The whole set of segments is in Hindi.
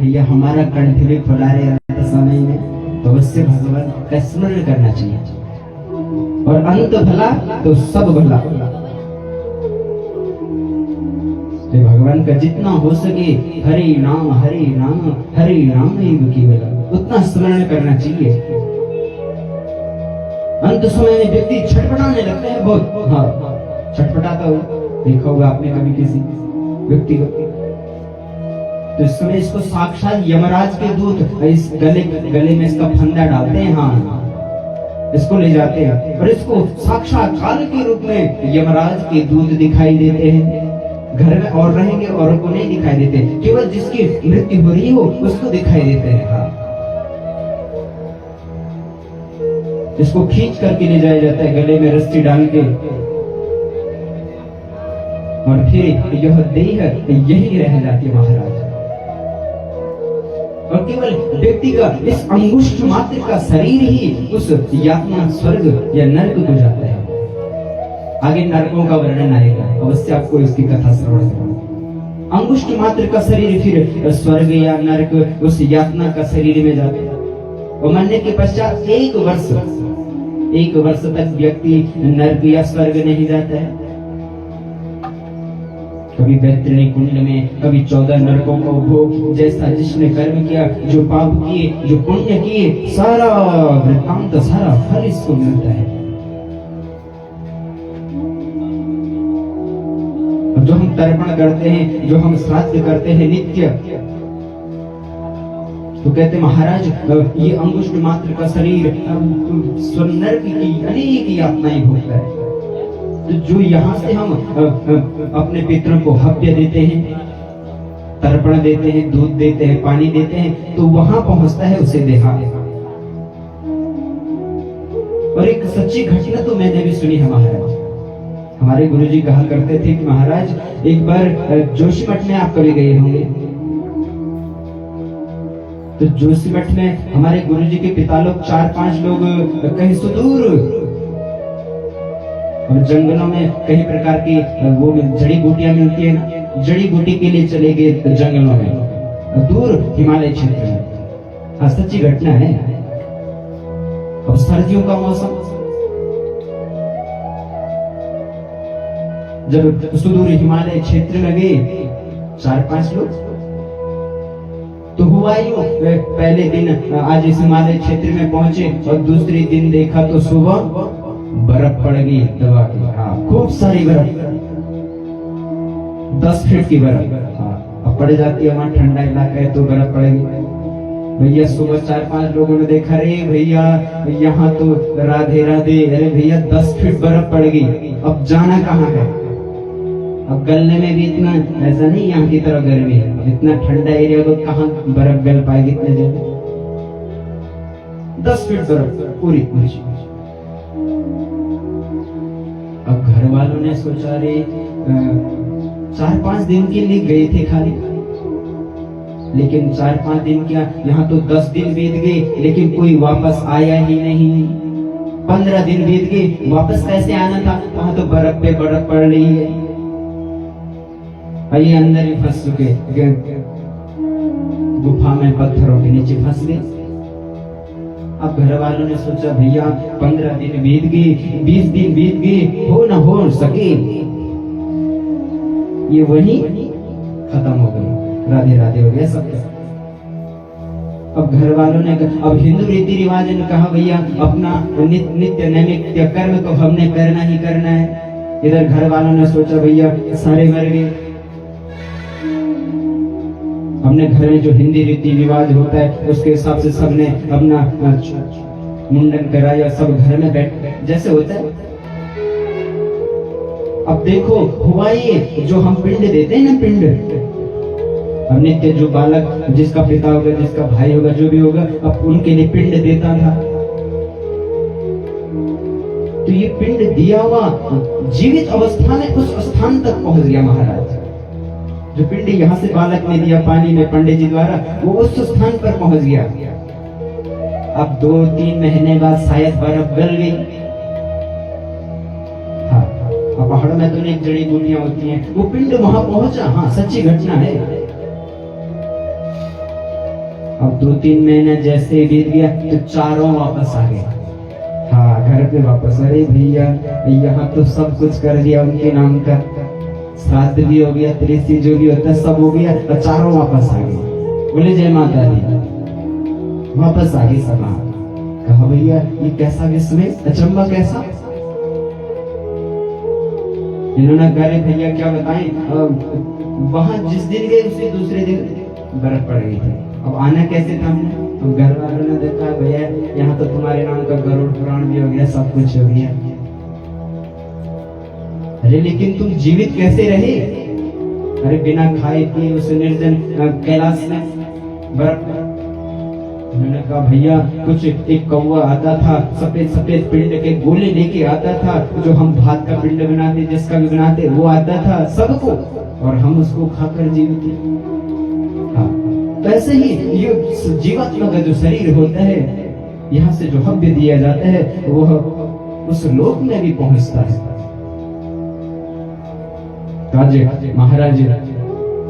भैया हमारा कंठ भी खुला रहे अंत समय में, तो अवश्य भगवान का स्मरण करना चाहिए। और अंत भला तो सब भला। तो भगवान का जितना हो सके हरि नाम हरि नाम हरि नाम केवल उतना स्मरण करना चाहिए। अंत समय में व्यक्ति छटपटाने लगते हैं बहुत। हाँ, छटपटाता हो देखा होगा आपने कभी किसी व्यक्ति को। तो इस समय इसको साक्षात यमराज के दूत इस गले में इसका फंदा डालते हैं। हाँ, इसको ले जाते हैं और इसको साक्षात काल के रूप में यमराज के दूत दिखाई देते हैं। घर में और रहेंगे औरों को नहीं दिखाई देते, केवल जिसकी मृत्यु हो रही हो उसको दिखाई देते हैं। हाँ, इसको खींच करके ले जाया जाता है, गले में रस्सी डाल के, और फिर यह देह यही रह जाती है महाराज। और केवल व्यक्ति का इस अंगुष्ठ मात्र का शरीर ही उस यातना स्वर्ग या नरक को जाता है। आगे नरकों का वर्णन आएगा, अवश्य आपको इसकी कथा श्रवण करना। अंगुष्ठ मात्र का शरीर फिर स्वर्ग या नरक उस यातना का शरीर में जाता है। और मरने के पश्चात एक वर्ष तक व्यक्ति नरक या स्वर्ग नहीं जाता है। कभी वैतरणी कुंड में, कभी 14 नरकों का उपभोग, जैसा जिसने कर्म किया, जो पाप किए, जो पुण्य किए, सारा वृत्तांत, सारा फल इसको मिलता है। जो हम तर्पण करते हैं, जो हम श्राद्ध करते हैं नित्य, तो कहते महाराज ये अंगुष्ठ मात्र का शरीर नरक की अनेक यातनाएं भोगता है। तो जो यहाँ से हम अपने पितरों को हव्य देते हैं, तर्पण देते हैं, दूध देते हैं, पानी देते हैं, तो वहां पहुंचता है उसे देहा। और एक सच्ची घटना तो मैंने भी सुनी है महाराज। हमारे गुरुजी कहा करते थे कि महाराज एक बार जोशीमठ में आप कभी गए होंगे, तो जोशीमठ में हमारे गुरुजी के पिता लोग 4-5 लोग कहीं सुदूर और जंगलों में कई प्रकार की वो जड़ी बूटियां मिलती है ना, जड़ी बूटी के लिए चले गए जंगलों में, दूर हिमालय क्षेत्र में। हाँ, सच्ची घटना है। अब सर्दियों का मौसम, जब सुदूर हिमालय क्षेत्र में गए 4-5 लोग, तो हुआ यूं, पहले दिन आज इस हिमालय क्षेत्र में पहुंचे और दूसरे दिन देखा तो सुबह बर्फ पड़ गई दबा के। हाँ, खूब सारी बर्फ, 10 फीट की बर्फ। हाँ, अब पड़ जाती है, वहां ठंडा इलाका है तो बर्फ पड़ेगी। भैया सुबह 4-5 लोगों ने देखा, अरे भैया यहाँ तो राधे राधे, अरे भैया 10 फीट बर्फ पड़ गई, अब जाना कहाँ है। अब गलने में भी इतना ऐसा नहीं, यहाँ की तरह गर्मी है, इतना ठंडा एरिया को कहाँ बर्फ गल पाएगी इतने जल्दी। 10 फीट बर्फ पूरी। अब घर वालों ने सोचा, रे 4-5 दिन के लिए गए थे खाली, लेकिन 4-5 दिन क्या, यहाँ तो 10 दिन बीत गए लेकिन कोई वापस आया ही नहीं। 15 दिन बीत गए, वापस कैसे आना था, वहां तो बर्फ पे बर्फ पड़ रही है। ये अंदर ही फंस चुके, गुफा में पत्थरों के नीचे फंस गए। अब घर वालों ने सोचा, भैया 15 दिन बीत गए, 20 दिन बीत गए, हो ना हो सके ये वही खत्म हो गई, राधे राधे हो गया सब। अब घर वालों ने, अब हिंदू रीति रिवाज ने कहा, भैया अपना नित्य नैमित्य कर्म तो हमने करना ही करना है। इधर घर वालों ने सोचा, भैया सारे मर गए, हमने घर में जो हिंदी रीति रिवाज होता है उसके हिसाब से सबने अपना मुंडन कराया, सब घर में बैठ जैसे होता है। अब देखो हुआ ये, जो हम पिंड देते हैं ना, पिंड हम नित्य जो बालक, जिसका पिता होगा, जिसका भाई होगा, जो भी होगा, अब उनके लिए पिंड देता था। तो ये पिंड दिया हुआ जीवित अवस्था में उस स्थान तक पहुंच गया महाराज। जो पिंड यहाँ से बालक ने दिया पानी में पंडित जी द्वारा, वो उस स्थान पर पहुंच गया। अब 2-3 महीने बाद शायद बर्फ गल गई। हाँ, अब पहाड़ों में तो अनेक जड़ी बूटियां होती हैं, वो पिंड वहां पहुंचा। हाँ, सच्ची घटना है। अब 2-3 महीने जैसे बीत गया तो चारों वापस आ गए। हाँ, घर पे वापस। अरे भैया, यहाँ तो सब कुछ कर दिया उनके नाम का, श्राद्ध भी हो गया, त्रिसी जो भी होता है सब हो गया, और चारों वापस आ गए। बोले जय माता दी। वापस आ गए सब। कहा भैया ये कैसा विस्मय, अचंबा कैसा? इन्होंने कहा भैया क्या बताएं, वहां जिस दिन गए उसी दूसरे दिन बर्फ पड़ गई थी। अब आना कैसे था हमने? अब घर वालों ने देखा भैया यहाँ तो तुम्हारे नाम का गरुड़ पुराण भी हो गया, सब कुछ हो गया। अरे लेकिन तुम जीवित कैसे रहे? अरे बिना खाए पिए उस निर्जन कैलाश में बर्फ। उन्होंने कहा भैया कुछ एक कौवा आता था, सफेद सफेद पिंड के गोले लेके आता था, जो हम भात का पिंड बनाते, जिसका भी बनाते, वो आता था सबको, और हम उसको खाकर जीवित थे। हाँ, तो ऐसे ही ये जीवात्मा का जो शरीर होता है, यहाँ से जो हव्य दिया जाता है वह उस लोक में भी पहुंचता है। महाराज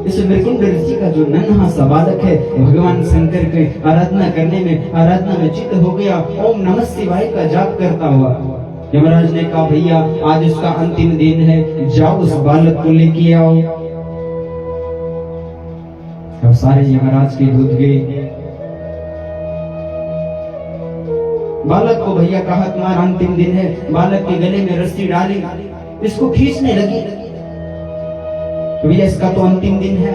इस मृकुंड ऋषि का जो नन्हा सा बालक है, भगवान शंकर की आराधना करने में, आराधना में चित्त हो गया, ओम नमः शिवाय का जाप करता हुआ। यमराज ने कहा भैया आज उसका अंतिम दिन है, जाओ उस बालक को लेके आओ। अब सारे यमराज के दूत गए, बालक को भैया कहा तुम्हारा अंतिम दिन है। बालक के गले में रस्सी डाली, इसको खींचने लगी, भैया इसका तो अंतिम दिन है।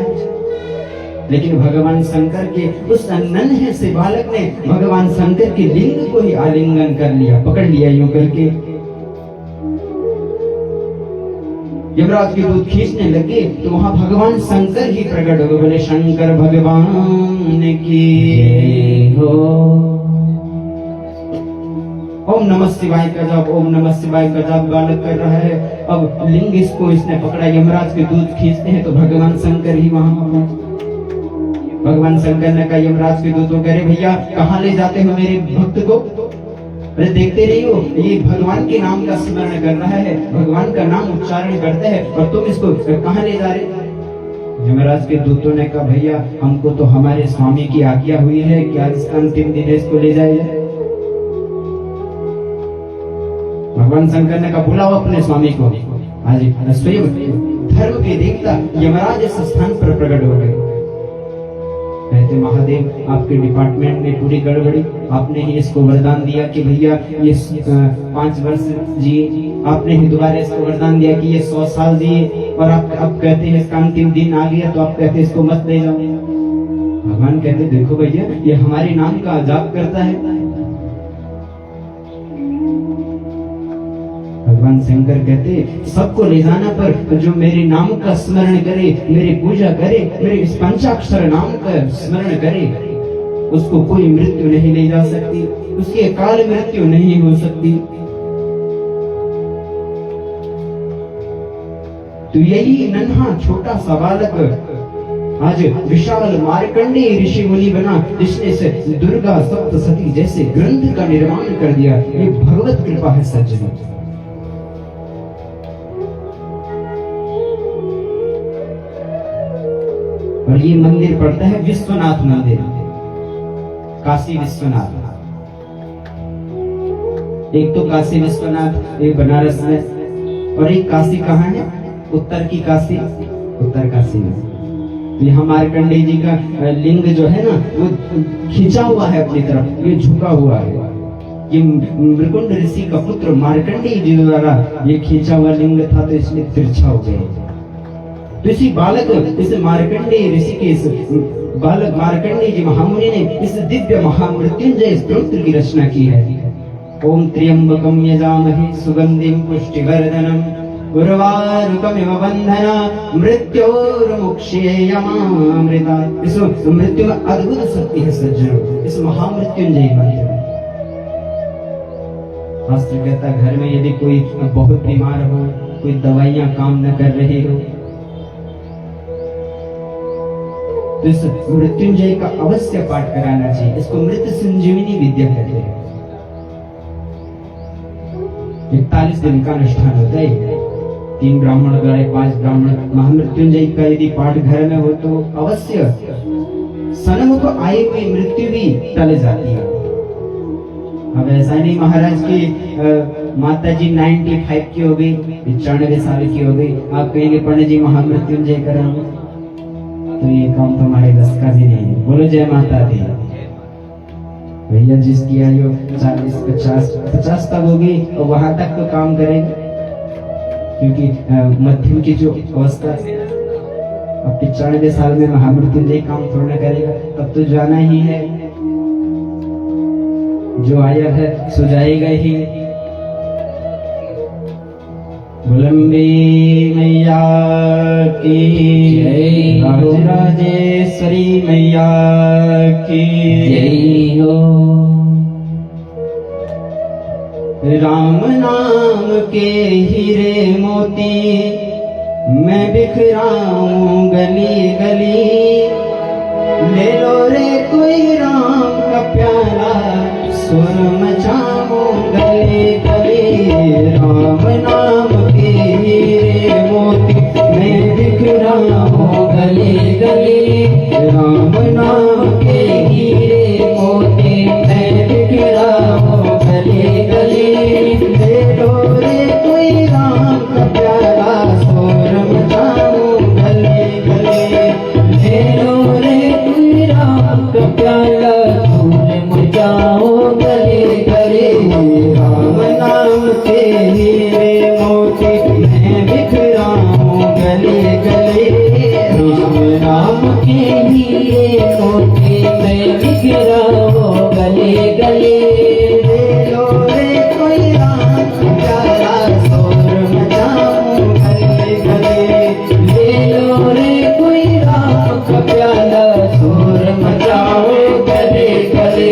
लेकिन भगवान शंकर के उस नन्हे से बालक ने भगवान शंकर के लिंग को ही आलिंगन कर लिया, पकड़ लिया यूं करके। यमराज के दूत खींचने लगे तो वहां भगवान शंकर ही प्रकट हो, बोले शंकर भगवान की हो। ओम नमः शिवाय का जाप, ओम नमः शिवाय का जाप बालक कर रहा है। अब लिंग इसको इसने पकड़ा, यमराज के दूत खींचते हैं तो भगवान शंकर ही वहां पहुंचे। भगवान शंकर ने कहा यमराज के दूतों, कह रहे भैया कहाँ ले जाते हो मेरे भक्त को? अरे देखते रही हो ये भगवान के नाम का स्मरण कर रहा है, भगवान का नाम उच्चारण करता है, और तुम इसको कहाँ ले जा रहे? यमराज के दूतों ने कहा भैया हमको तो हमारे स्वामी की आज्ञा हुई है कि आज इसका अंतिम दिन है, इसको ले जाया जाए। भगवान शंकर ने कहा बुलाओ अपने स्वामी को। आज स्वयं धर्म के देवता यमराज इस स्थान पर प्रकट हो गए। कहते महादेव आपके डिपार्टमेंट में पूरी गड़बड़ी, आपने ही इसको वरदान दिया कि भैया ये 5 वर्ष जिए, आपने ही दोबारा इसको वरदान दिया कि ये 100 साल जिए, और आप अब कहते हैं इसका अंतिम दिन आ गया तो आप कहते हैं इसको मत ले जाओ। भगवान कहते देखो भैया ये हमारे नाम का जाप करता है। भगवान शंकर कहते सबको ले जाना, पर जो मेरे नाम का स्मरण करे, मेरी पूजा करे, मेरे इस पंचाक्षर नाम का स्मरण करे, उसको कोई मृत्यु नहीं ले जा सकती, उसकी अकाल मृत्यु नहीं हो सकती। तो यही नन्हा छोटा सा बालक आज विशाल मार्कंडेय ऋषि मुनि बना, जिसने से दुर्गा सप्तशती जैसे ग्रंथ का निर्माण कर दिया। ये भगवत कृपा है सज्जनों। और ये मंदिर पड़ता है विश्वनाथ मंदिर, काशी विश्वनाथ। एक तो काशी विश्वनाथ एक बनारस में, और एक काशी कहाँ है? उत्तर की काशी, उत्तर काशी में। तो यहाँ मार्कंडेय जी का लिंग जो है ना वो खींचा हुआ है अपनी तरफ, ये झुका हुआ है। ये मृकुंड ऋषि का पुत्र मार्कंडेय जी द्वारा ये खींचा हुआ लिंग था, तो इसलिए तिरछा हो गया। तो इसी बालक इस मार्कंडेय ऋषि के इस बालक मार्कंडेय जी महामुनि ने इस दिव्य महामृत्युंजय स्तोत्र की रचना की है। ओम त्र्यंबकम यजामहे सुगंधिम पुष्टिवर्धनम उर्वारुकमिव बंधना मृत्योर्मुक्षेयमामृता। इस मृत्यु में अद्भुत शक्ति है सज्जनों, इस महामृत्युंजय मंत्र में। शास्त्र कहता घर में यदि कोई बहुत बीमार हो, कोई दवाइयां काम न कर रही हो, तो इस मृत्युंजय का अवश्य पाठ कराना चाहिए। इसको मृत संजीवनी विद्या कहते हैं। 41 दिन का अनुष्ठान होता है, 3 ब्राह्मण द्वारा 5 ब्राह्मण। महामृत्युंजय का यदि पाठ घर में हो तो अवश्य सन्मुख आई हुई मृत्यु भी टल जाती है। अब ऐसा नहीं महाराज की माता जी 95 की हो गई, 95 साल की हो गई, आप कहेंगे पंडित जी महामृत्युंजय करें, तो ये काम तो हमारे बस का भी नहीं है। बोलो जय माता दी। भैया जिसकी आयु 40 50 तक होगी और वहां तक तो काम करेंगे, क्योंकि मध्यम की जो अवस्था अब 95 साल में महामृत्युंजय काम थोड़ा करेगा, तब तो जाना ही है, जो आया है सो जाएगा ही। बुलंबी मैया की जय, राजराजेश्वरी मैया की जय हो। राम नाम के हीरे मोती मैं बिखराऊं गली गली, ले लो रे कोई राम का प्याला सुर मचाऊं गली गली। राम नाम के हीरे मोती मैं बिखराऊं गली गली, राम नाम के हीरे मोती मैं बिखराऊं गली गली। ले लो रे कोई राम का प्याला सुर मचाऊं गली गली, ले लो रे कोई राम का प्याला सुर मचाऊं गली गली। राम नाम के हीरे मोती मैं बिखराऊं गली गली, राम नाम के हीरे मोती मैं बिखराऊं गली गली। ले लो रे कोई राम का प्याला सुर मचाऊं गली गली, ले लो रे कोई राम का प्याला सुर मचाऊं गली गली।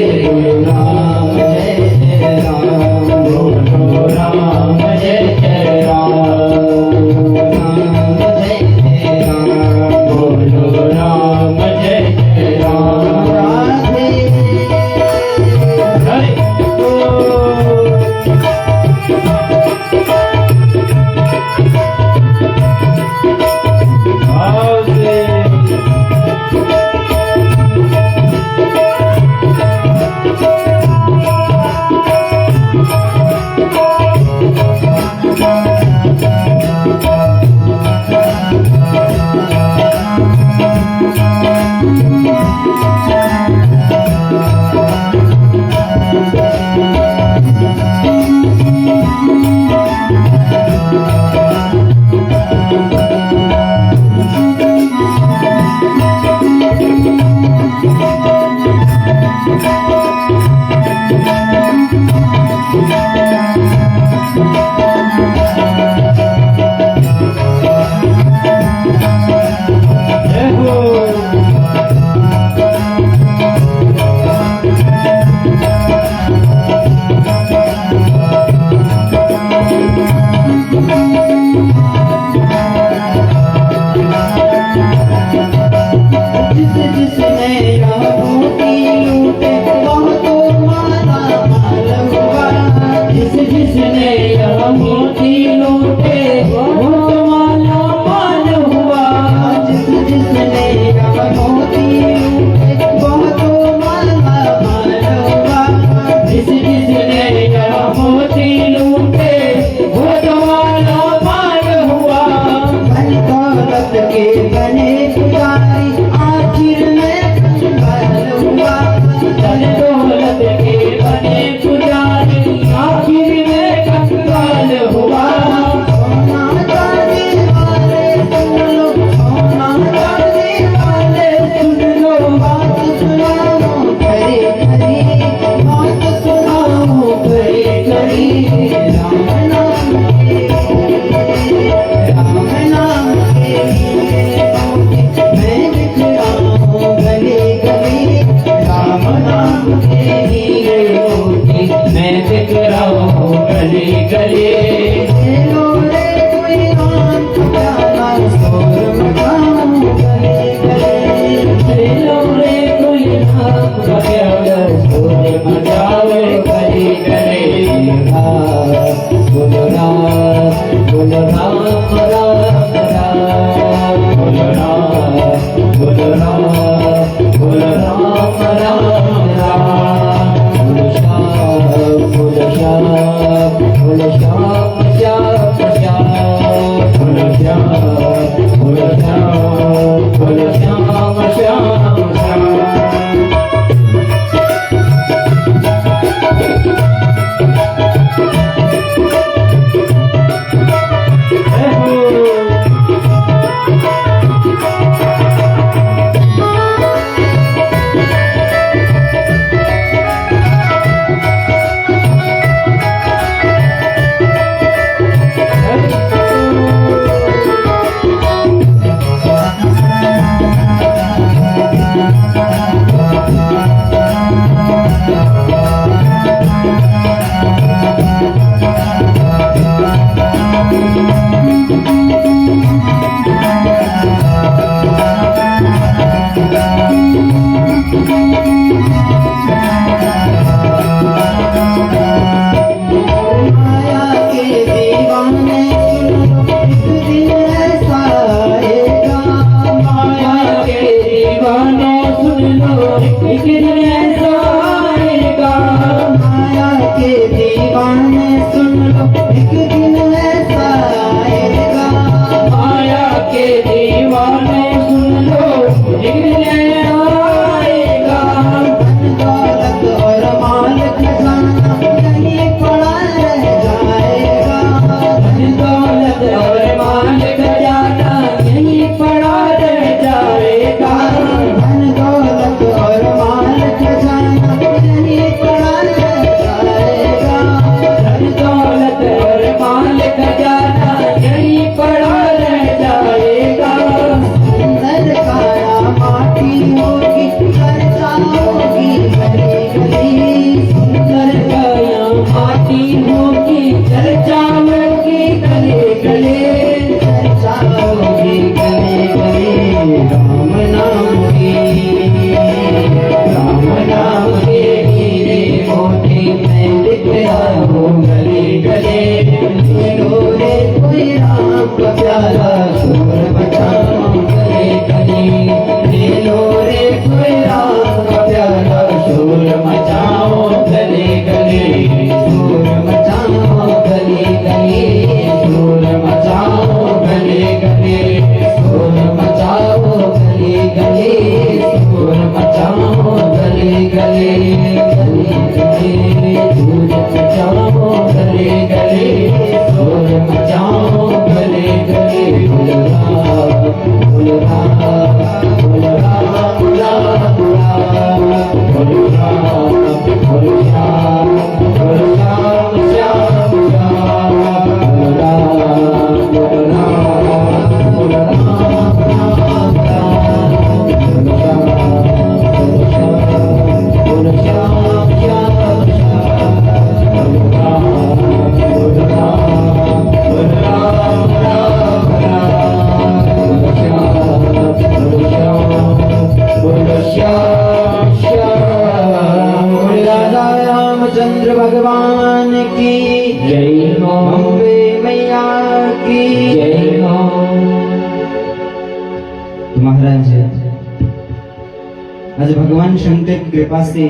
भगवान शंकर की कृपा से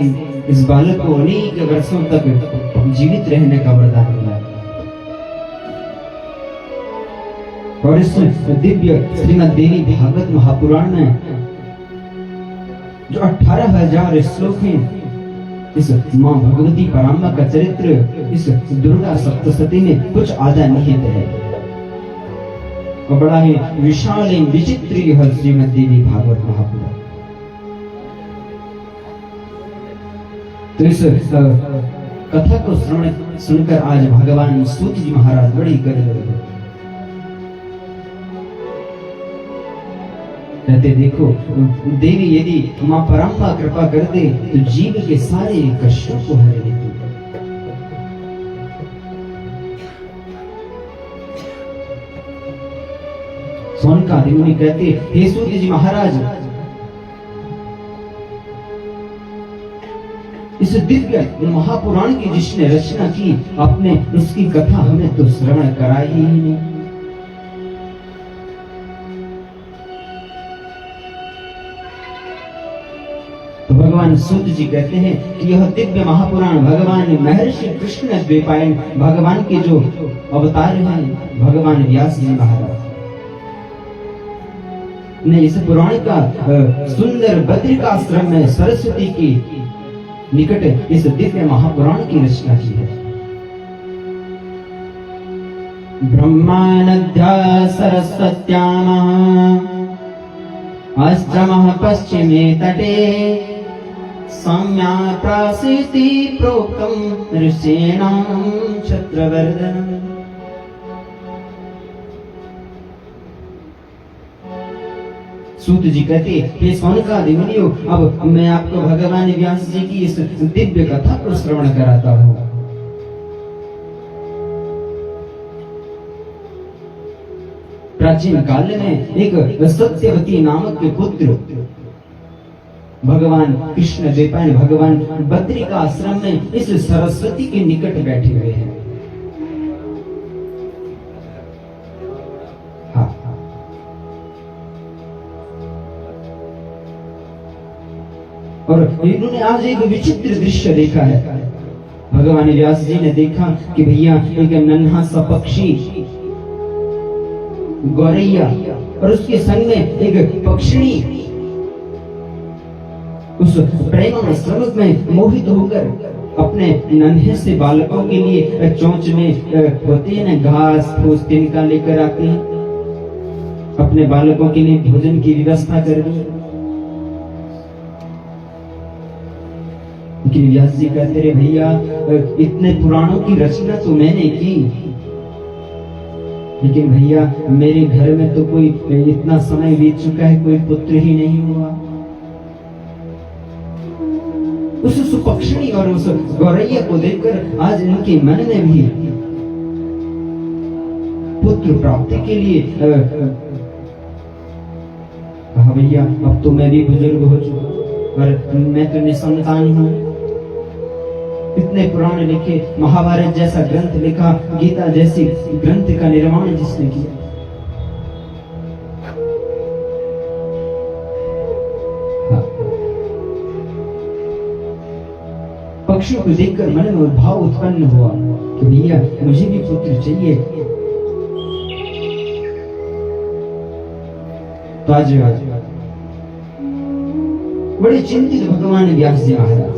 इस बालक को अनेक वर्षों तक जीवित रहने का वरदान मिला। और इस दिव्य श्रीमद् देवी भागवत महापुराण में जो 18,000 श्लोक हैं, इस मां भगवती पराम्बा का चरित्र इस दुर्गा सप्तशती में कुछ आधा निहित है और बड़ा ही विशाल एवं विचित्र यह श्रीमद् देवी भागवत महापुराण। तो इस कथा को श्रवण सुनकर आज भगवान सूत जी महाराज बड़ी गर्व रहे। कहते देखो देवी यदि मां पराम्बा कृपा कर दे तो जीव के सारे कष्टों को हर लेती। सौनकादि मुनि कहते हे सूत जी महाराज, इस दिव्य महापुराण की जिसने रचना की आपने उसकी कथा हमें तो श्रवण कराई ही नहीं। तो भगवान सूत जी कहते हैं कि यह दिव्य महापुराण भगवान महर्षि कृष्ण द्वैपायन भगवान के जो अवतार हैं भगवान व्यास जी महाराज ने इस पुराण का सुंदर बद्रिकाश्रम में सरस्वती की निकट इस दिव्य महापुराण की रचना की है। ब्रह्मानद्या सरस्वत्यामः आश्रमः पश्चिमे तटे सम्या प्रासीति प्रोक्तम् ऋषीणां छत्रवर्धनम्। सूत जी कहते हे सौनकादि मुनियों, अब मैं आपको भगवान व्यास जी की इस दिव्य कथा को श्रवण कराता हूँ। प्राचीन काल में एक सत्यवती नामक के पुत्र भगवान कृष्ण द्वैपायन भगवान बद्री का आश्रम में इस सरस्वती के निकट बैठे हुए हैं। और इन्होंने आज एक विचित्र दृश्य देखा है। भगवान व्यास जी ने देखा कि भैया एक नन्हा सा पक्षी गौरैया और उसके संग में एक पक्षिणी उस प्रेम श्रमिक में मोहित होकर अपने नन्हे से बालकों के लिए चोंच में होते हैं ना घास फूस तिनका लेकर आते हैं, अपने बालकों के लिए भोजन की व्यवस्था कर दी। व्यास जी कहते रहे भैया इतने पुराणों की रचना तो मैंने की, लेकिन भैया मेरे घर में तो कोई इतना समय बीत चुका है, कोई पुत्र ही नहीं हुआ। उस सुपक्षिणी और उस गौरैया को देखकर आज इनके मन में भी पुत्र प्राप्ति के लिए कहा भैया अब तो मैं भी बुजुर्ग हो चुका और मैं तो निसंतान हूं। इतने पुराण लिखे, महाभारत जैसा ग्रंथ लिखा, गीता जैसी ग्रंथ का निर्माण जिसने किया। हाँ। पक्षियों को देखकर मन में भाव उत्पन्न हुआ कि भैया मुझे भी पुत्र चाहिए। तो आज बड़े चिंतित भगवान व्यास जी महाराज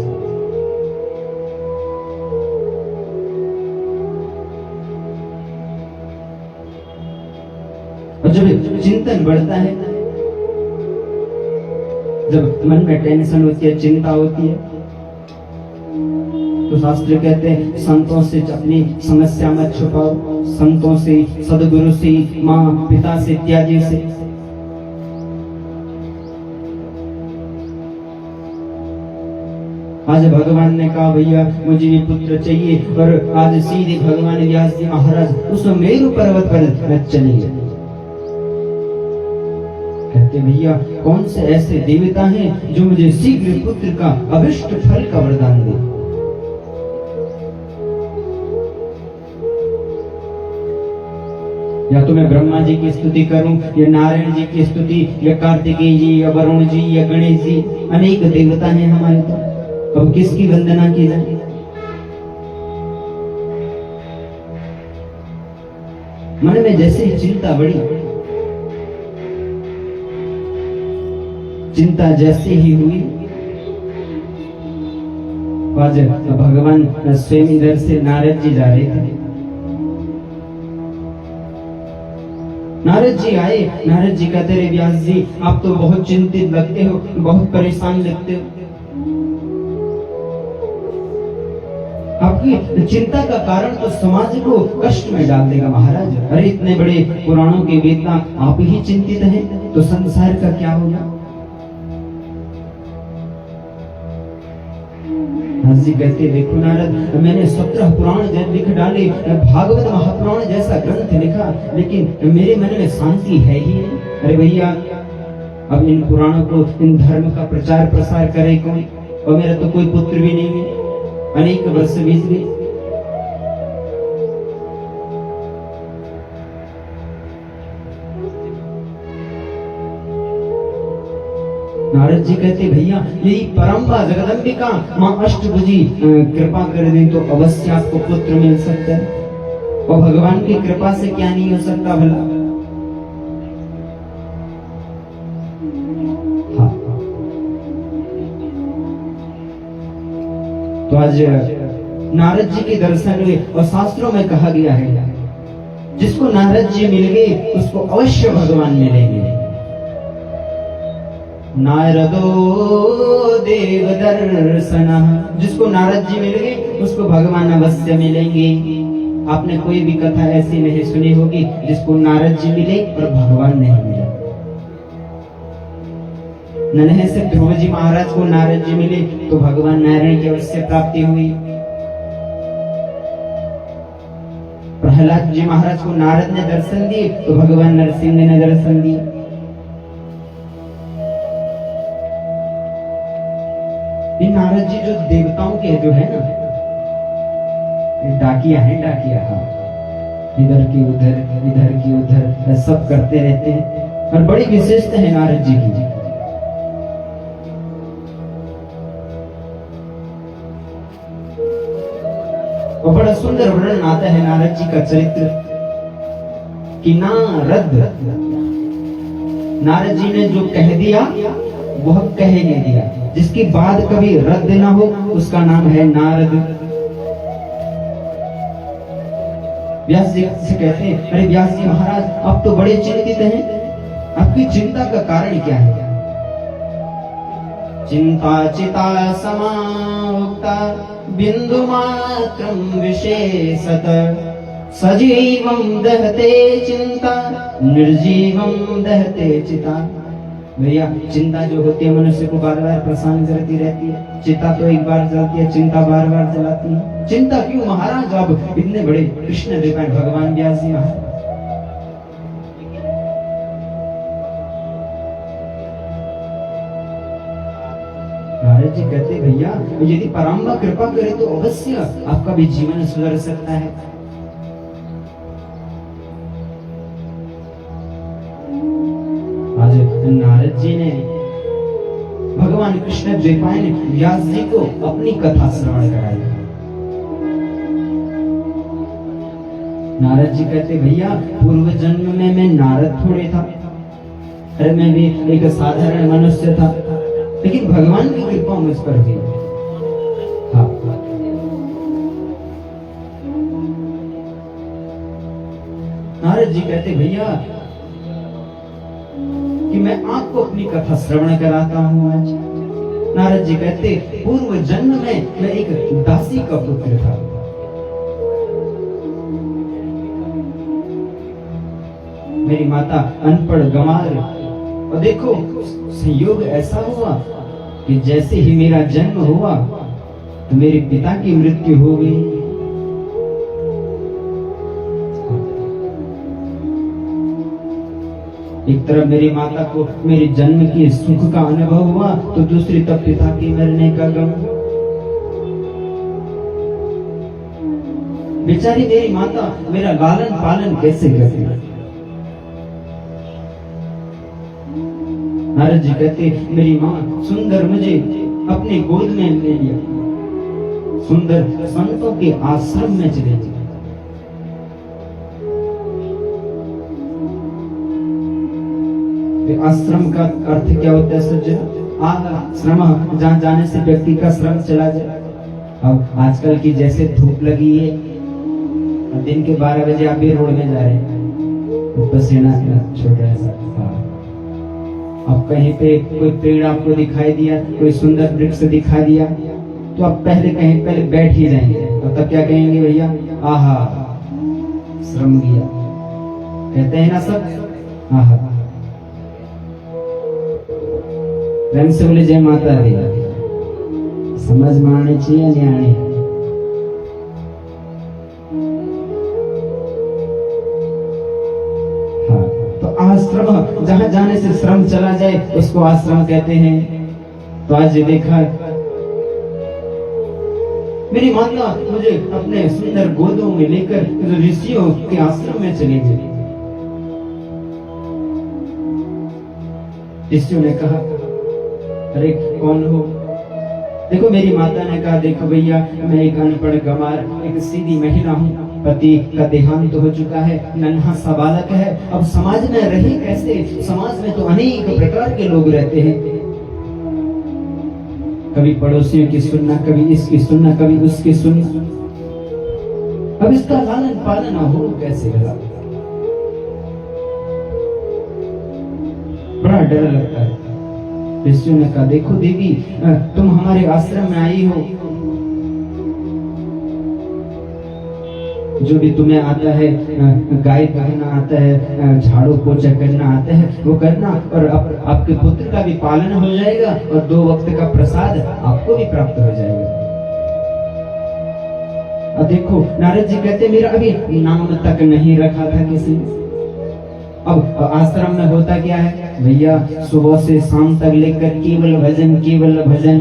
और जब चिंतन बढ़ता है, जब मन में टेंशन होती है, चिंता होती है, तो शास्त्र कहते हैं संतों से अपनी समस्या मत छुपाओ, संतों से, सदगुरु से, माँ पिता से इत्यादि से। आज भगवान ने कहा भैया मुझे भी पुत्र चाहिए और आज सीधे भगवान व्यास जी महाराज उस मेरु पर्वत पर चले गए। कहते भैया कौन से ऐसे देवता हैं जो मुझे शीघ्र पुत्र का अभिष्ट फल का वरदान दे। या तो मैं ब्रह्मा जी की स्तुति करूं, या नारायण जी की स्तुति, या कार्तिकेय जी, या वरुण जी, या गणेश जी, अनेक देवता हैं हमारे, तो अब किसकी वंदना की जाए? मन में जैसे चिंता बढ़ी, चिंता जैसे ही हुई, आज भगवान स्वयं इधर से नारद जी जा रहे थे। नारद जी आए, नारद जी कहते रहे व्यास जी आप तो बहुत चिंतित लगते हो, बहुत परेशान लगते हो, आपकी चिंता का कारण तो समाज को कष्ट में डाल देगा महाराज। अरे इतने बड़े पुराणों के वेदता आप ही चिंतित हैं तो संसार का क्या होगा? जी कहते देखो नारद, मैंने 17 पुराण लिख डाले, भागवत महापुराण जैसा ग्रंथ लिखा, लेकिन मेरे मन में शांति है ही नहीं। अरे भैया अब इन पुराणों को, इन धर्म का प्रचार प्रसार करे कौन? और मेरा तो कोई पुत्र भी नहीं है, अनेक वर्ष बीत गए। नारद जी कहते भैया यही परम्बा जगदम्बिका माँ अष्टभुजी कृपा कर दे तो अवश्य आपको पुत्र मिल सकता है, और भगवान की कृपा से क्या नहीं हो सकता भला? हाँ। तो आज नारद जी के दर्शन हुए, और शास्त्रों में कहा गया है जिसको नारद जी मिल गए उसको अवश्य भगवान मिलेंगे। नारदो देव दर्शनः, जिसको नारद जी मिल गए उसको भगवान अवश्य मिलेंगे। आपने कोई भी कथा ऐसी नहीं सुनी होगी जिसको नारद जी मिले और भगवान नहीं मिले। नन्हे से ध्रुव जी महाराज को नारद जी मिले तो भगवान नारायण की अवश्य प्राप्ति हुई। प्रहलाद जी महाराज को नारद ने दर्शन दिए तो भगवान नरसिंह ने दर्शन दिए। नारद जी जो देवताओं के जो है ना, डाकिया है, डाकिया। हाँ, इधर की उधर, इधर की उधर सब करते रहते हैं, और बड़ी विशेषता है नारद जी की। और बड़ा सुंदर वर्णन आता है नारद जी का चरित्र कि नारद जी ने जो कह दिया वह कह नहीं दिया, जिसकी बात कभी रद्द ना हो उसका नाम है नारद। व्यास जी से कहते हैं अरे व्यास जी महाराज आप तो बड़े चिंतित हैं, आपकी चिंता का कारण क्या है? चिंता चिता समायुक्ता बिंदु मात्रम विशेषत सजीवम दहते चिंता निर्जीवम दहते चिता। भैया चिंता जो होती है मनुष्य को बार बार परेशान करती रहती है, चिता तो एक बार जलती है, चिंता बार बार जलाती है। चिंता क्यों महाराज? आप इतने बड़े कृष्ण देव भगवान व्यास जी महाराज, नारद जी कहते भैया यदि परम्बा कृपा करे तो अवश्य आपका भी जीवन सुधर सकता है। आज नारद जी ने भगवान कृष्ण द्वैपायन व्यास जी को अपनी कथा श्रवण कराई। नारद जी कहते भैया पूर्व जन्म में मैं नारद थोड़े था, अरे मैं भी एक साधारण मनुष्य था, लेकिन भगवान की कृपा मुझ पर हुई। हाँ। नारद जी कहते भैया कि मैं आपको अपनी कथा श्रवण कराता हूं आज। नारद जी कहते पूर्व जन्म में मैं एक दासी का पुत्र था, मेरी माता अनपढ़ गंवार, और देखो संयोग ऐसा हुआ कि जैसे ही मेरा जन्म हुआ तो मेरे पिता की मृत्यु हो गई। एक तरफ मेरी माता को मेरे जन्म के सुख का अनुभव हुआ तो दूसरी तरफ पिता के मरने का गम। बेचारी मेरी माता मेरा लालन पालन कैसे करती? नारद जी कहते मेरी माँ सुंदर मुझे अपने गोद में ले लिया, सुंदर संतों के आश्रम में चले गए। आश्रम का अर्थ क्या होता है सज्जन? आश्रम जहाँ जाने से व्यक्ति का श्रम चला जाए। अब आजकल की जैसे धूप लगी है, दिन के 12 बजे आप भी रोड में जा रहे हैं, पसीना छोटा सा। अब कहीं पे कोई पेड़ आपको दिखाई दिया, कोई सुंदर वृक्ष दिखा दिया, तो आप पहले बैठ ही जाएंगे। और तब क्या कहेंगे? भैया आहा श्रम किया, कहते हैं ना सब। आहा रंग से बोले जय माता दी। समझ में आने चाहिए नहीं आने? हाँ, तो आश्रम जहां जाने से श्रम चला जाए उसको आश्रम कहते हैं। तो आज देखा मेरी माता मुझे अपने सुंदर गोदों में लेकर ऋषियों के आश्रम में चली गई। ऋषियों ने कहा अरे कौन हो? देखो मेरी माता ने कहा देखो भैया मैं एक अनपढ़ गंवार, एक सीधी महिला हूँ, पति का देहांत हो चुका है, नन्हा सा बालक है, अब समाज में रहे कैसे? समाज में तो अनेक प्रकार के लोग रहते हैं, कभी पड़ोसियों की सुनना, कभी इसकी सुनना, कभी उसकी सुनना, अब इसका लालन पालन हो कैसे? बड़ा डर लगता है। ऋषियों ने कहा देखो देवी तुम हमारे आश्रम में आई हो, जो भी तुम्हें आता है, गाय कहना आता है, झाड़ू पोछा करना आता है, वो करना, और आपके पुत्र का भी पालन हो जाएगा और 2 वक्त का प्रसाद आपको भी प्राप्त हो जाएगा। अब देखो नारद जी कहते मेरा अभी नाम तक नहीं रखा था किसी ने। अब आश्रम में होता क्या है भैया? सुबह से शाम तक लेकर केवल भजन,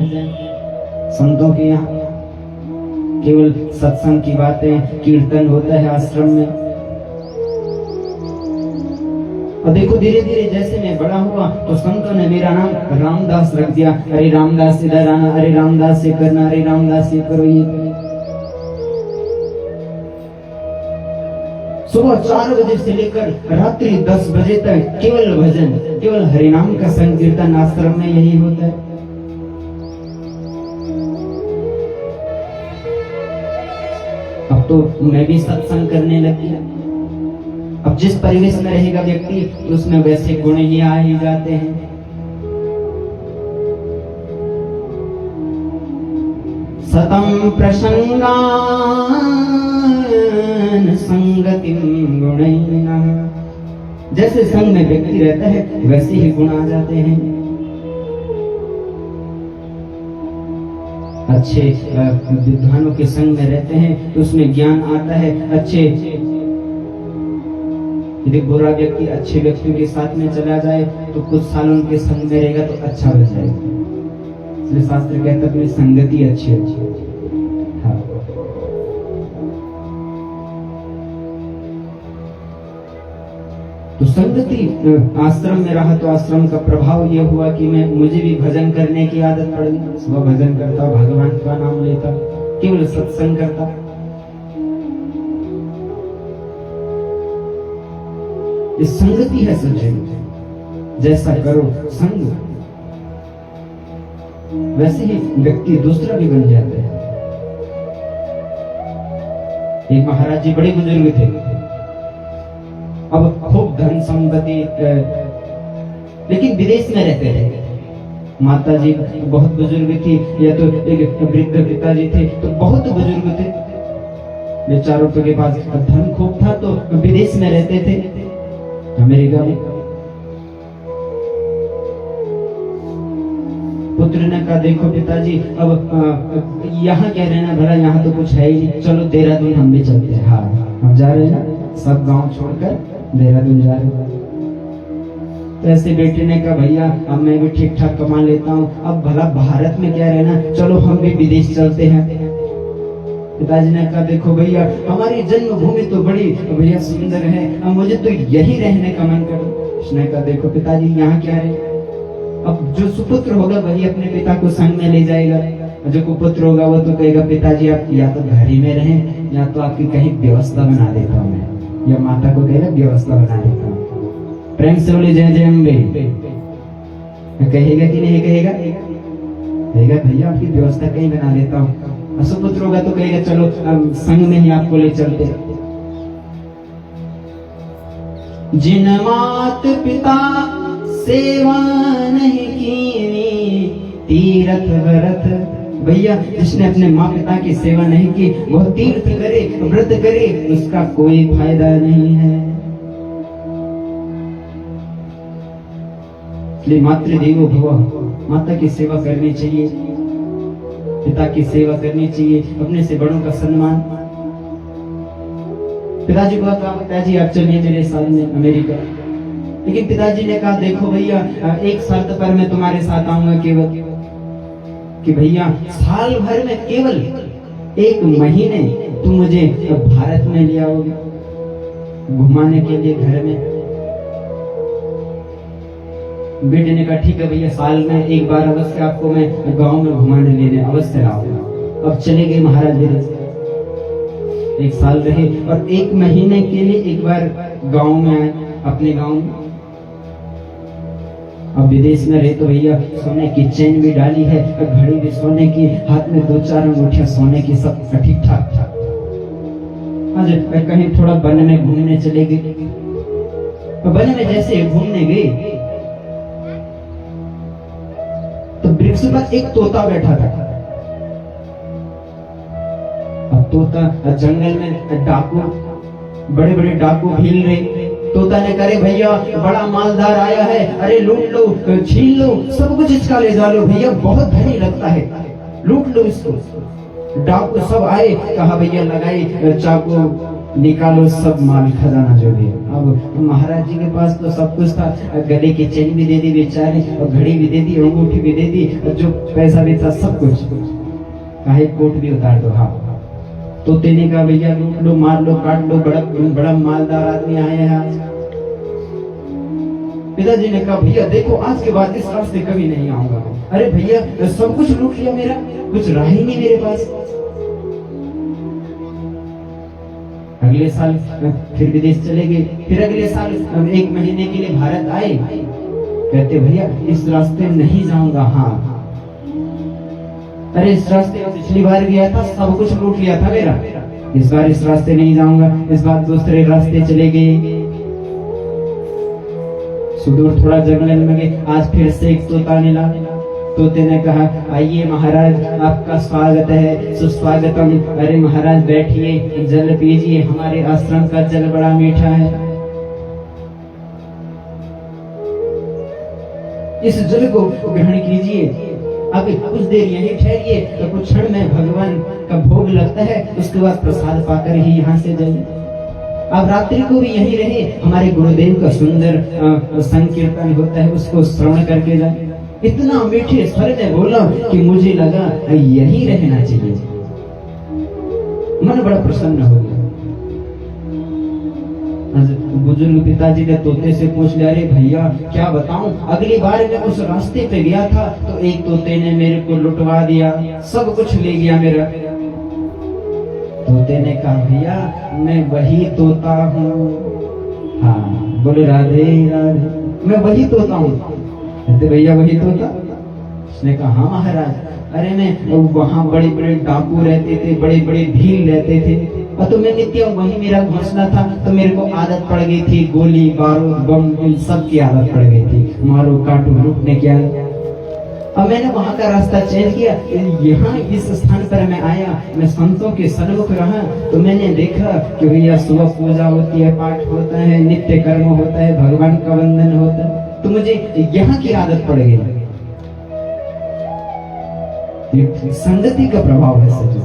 संतों के यहाँ केवल सत्संग की बातें, कीर्तन होता है आश्रम में। और देखो धीरे धीरे जैसे मैं बड़ा हुआ तो संतों ने मेरा नाम रामदास रख दिया। अरे रामदास इधर आना, अरे रामदास ये करना, अरे रामदास ये करो, ये करो। सुबह 4 बजे से लेकर रात्रि 10 बजे तक केवल भजन, केवल हरिनाम का संकीर्तन आश्रम में यही होता है। अब तो मैं भी सत्संग करने लग गया। अब जिस परिवेश में रहेगा व्यक्ति तो उसमें वैसे गुण ही आ ही जाते हैं। सतम प्रसंगान संगतिम गुणैनः, जैसे संग में व्यक्ति रहता है वैसे ही गुण आ जाते हैं। अच्छे विद्वानों के संग में रहते हैं तो उसमें ज्ञान आता है। अच्छे यदि बुरा व्यक्ति अच्छे व्यक्तियों के साथ में चला जाए तो कुछ साल उनके संग में रहेगा तो अच्छा हो जाएगा। इसलिए शास्त्र कहता है संगति अच्छी। हाँ। तो संगति आश्रम में रहा तो आश्रम का प्रभाव यह हुआ कि मुझे भी भजन करने की आदत पड़ गई। सुबह भजन करता, भगवान का नाम लेता, केवल सत्संग करता। ये संगति है सज्जन, जैसा करो संग वैसे ही व्यक्ति दूसरा भी बन जाता है। एक महाराज जी बड़े बुजुर्ग थे, अब खूब धन संपत्ति, लेकिन विदेश में रहते थे। माता जी बहुत बुजुर्ग थी, या तो एक वृद्ध पिताजी थे तो बहुत बुजुर्ग थे। बेचारों के पास धन खूब था तो विदेश में रहते थे, अमेरिका में। पुत्र ने कहा देखो पिताजी अब यहाँ क्या रहना, भला यहाँ तो कुछ है ही नहीं, चलो देहरादून हम भी चलते हैं। हाँ हम जा रहे हैं ना, सब गांव छोड़कर देहरादून जा रहे हैं। तो ऐसे बेटे ने कहा भैया अब मैं भी ठीक ठाक कमा लेता हूँ, अब भला भारत में क्या रहना, चलो हम भी विदेश चलते हैं। पिताजी ने कहा देखो भैया हमारी जन्मभूमि तो बड़ी भैया सुंदर है, अब मुझे तो यही रहने का मन कर। उसने कहा देखो पिताजी यहाँ क्या है, अब जो सुपुत्र होगा वही अपने पिता को संग में ले जाएगा, और जो कुपुत्र होगा वो तो कहेगा पिताजी आप या तो घर ही में रहें या तो आपकी कहीं व्यवस्था बना देता हूँ मैं, या माता को कहेगा व्यवस्था बना देता हूँ। प्रेम से बोले जय जय अम्बे। कहेगा कि नहीं कहेगा? कहेगा भैया आपकी व्यवस्था कहीं बना देता हूँ। और सुपुत्र होगा तो कहेगा चलो संग में ही आपको ले चलते। जिन मात पिता सेवा नहीं कीनी तीर्थ व्रत, भैया जिसने अपने माँ पिता की सेवा नहीं की वह तीर्थ करे व्रत करे उसका कोई फायदा नहीं है। इसलिए मातृदेवो भव, माता की सेवा करनी चाहिए, पिता की सेवा करनी चाहिए, अपने से बड़ों का सम्मान। पिताजी को कहा पिताजी आप चलिए मेरे साथ में अमेरिका, लेकिन पिताजी ने कहा देखो भैया एक शर्त पर मैं तुम्हारे साथ आऊंगा केवल, कि भैया साल भर में केवल 1 महीने तुम मुझे भारत में ले आओगे घुमाने के लिए घर में। बेटे ने कहा ठीक है भैया साल में एक बार अवश्य आपको मैं गांव में घुमाने लेने अवश्य लाऊंगा। अब चले गए महाराज मेरे, 1 साल रहे और 1 महीने के लिए एक बार गांव में आए, अपने गांव में। अब विदेश में रहे तो भैया सोने की चेन भी डाली है, घड़ी भी सोने की, हाथ में 2-4 अंगूठियां सोने की, सब ठीक ठाक था। आज कहीं थोड़ा वन में घूमने चले गए, वन में जैसे घूमने गए तो वृक्ष पर एक तोता बैठा था। अब तोता जंगल में डाकू, बड़े बड़े डाकू भील रहे। तोता ने करे भैया बड़ा मालदार आया है, अरे लूट लो छीन लो सब कुछ इसका ले जा लो, भैया बहुत धनी लगता है, लूट लो इसको। डाकू सब आए, कहा भैया लगाई चाकू निकालो सब माल खजाना जो भी। अब महाराज जी के पास तो सब कुछ था, गले की चेन भी दे दी बेचारे, और घड़ी भी दे दी, अंगूठी भी दे दी, और जो पैसा भी था सब कुछ, कहा कोट भी उतार दो। हाँ तोते ने कहा भैया लूट लो मार लो काट लो, बड़ा मालदार आदमी आए हैं आज। पिताजी ने कहा भैया देखो आज के बाद इस रास्ते कभी नहीं आऊंगा। अरे भैया सब कुछ लूट लिया मेरा, कुछ रहा ही नहीं मेरे पास। अगले साल फिर विदेश चले गए, फिर अगले साल 1 महीने के लिए भारत आए, कहते भैया इस रास्ते नहीं जाऊंगा। हाँ अरे इस रास्ते में पिछली बार गया था सब कुछ लूट लिया था मेरा, इस बार इस रास्ते नहीं जाऊंगा। इस बार दूसरे रास्ते चले गए, सुदूर थोड़ा जंगल में गए, आज फिर से एक तोता मिला। तोते ने कहा आइए महाराज आपका स्वागत है, सुस्वागतम। अरे महाराज बैठिए जल पीजिए, हमारे आश्रम का जल बड़ा मीठा है, इस जल को ग्रहण कीजिए। अब कुछ देर यहीं ठहरिए तो कुछ क्षण में भगवान का भोग लगता है, उसके बाद प्रसाद पाकर ही यहाँ से जाइए। अब रात्रि को भी यहीं रहे, हमारे गुरुदेव का सुंदर संकीर्तन होता है, उसको श्रवण करके जाए। इतना मीठे स्वर में बोला कि मुझे लगा यहीं रहना चाहिए, मन बड़ा प्रसन्न हो गया। बुजुर्ग पिताजी ने तोते से पूछ लिया अरे भैया क्या बताऊं, अगली बार मैं उस रास्ते पे गया था तो एक तोते ने मेरे को लुटवा दिया, सब कुछ ले गया मेरा। तोते ने कहा भैया मैं वही तोता हूँ। हाँ बोले राधे राधे, मैं वही तोता हूँ। कहते भैया वही तोता? उसने कहा हाँ महाराज, अरे मैं वहाँ बड़े बड़े डाकू रहते थे, बड़े बड़े भील रहते थे, और तो मैं नित्य वही मेरा घोंसला था, तो मेरे को आदत पड़ गई थी गोली बारूद बम इन सब की आदत पड़ गई थी, मारो काटो लूटने की आदत। अब मैंने वहां का रास्ता चेंज किया, यहाँ इस स्थान पर मैं आया, मैं संतों के सन्मुख रहा तो मैंने देखा कि भैया सुबह पूजा होती है, पाठ होता है, नित्य कर्म होता है, भगवान का वंदन होता है, तो मुझे यहाँ की आदत पड़ गई। संगति का प्रभाव है सच,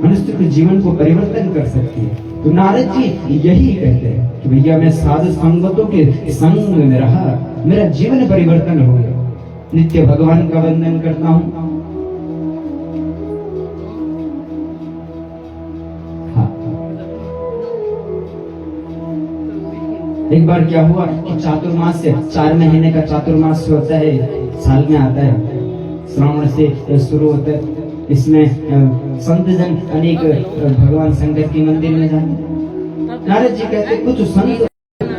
मनुष्य के जीवन को परिवर्तन कर सकती है। तो नारद जी यही कहते हैं कि भैया मैं साधु संगतों के संग में रहा, मेरा जीवन परिवर्तन हो गया, नित्य भगवान का वंदन करता हूं। हाँ एक बार क्या हुआ कि चातुर्मास से 4 महीने का चातुर्मास होता है, साल में आता है, श्रावण से शुरू होता है। इसमें संत जन अनेक भगवान शंकर के मंदिर में जाते। नारद जी कहते कुछ संत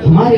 हमारे